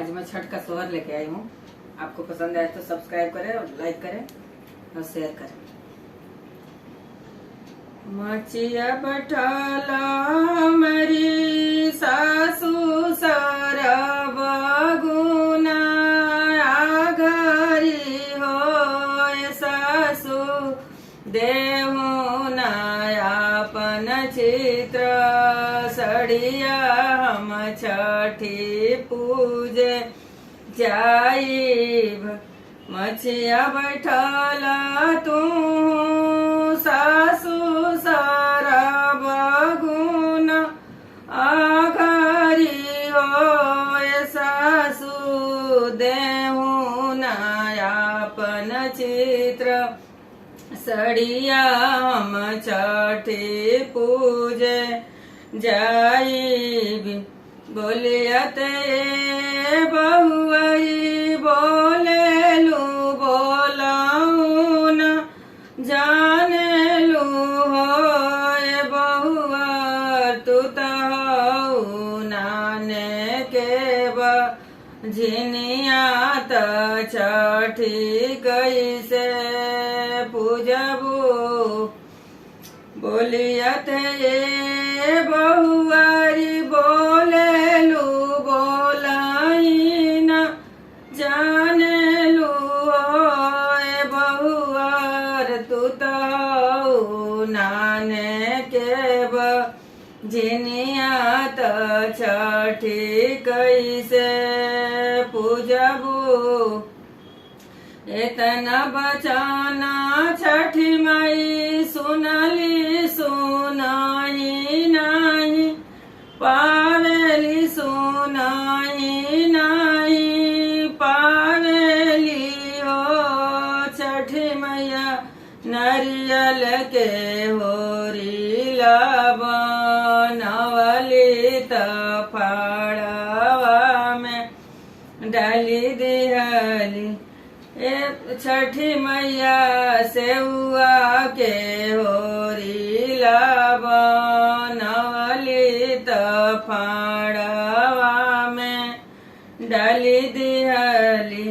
आज मैं छठ का सोहर लेके आई हूँ। आपको पसंद आए तो सब्सक्राइब करें और लाइक करें और शेयर करें। मचिया बठाला मरी सासू सरब गुना घरी हो सासू देहु नायापन चित्र सड़िया हम छठी पूजे जाइब। मछिया बैठला तू सासू सरब गुण आघरी हो सासू देहु नायापन चित्र सड़िया हम छठी पूजे जाइब। बोलियत बहुवरी बोले लू बोलाऊ न जाने लू हो बहुवर तू तहु नाने के झिनिया त छठी कैसे पूजबू। बोलियत बहुवरी बोले लू बोलाई न जाने लू बहुवर तू तो नाने के झिनिया त छठी कैसे पूजबू। इतना बचाना छठी माई सुनली सुनाई नहीं पावेली सुनाई नहीं पावेली हो छठी मैया नरियल के होरी नवली त फाड़वा में डाली दिहली। छठी मैया सेउआ के होरी नवली त फाड़वा में डाली दिहली।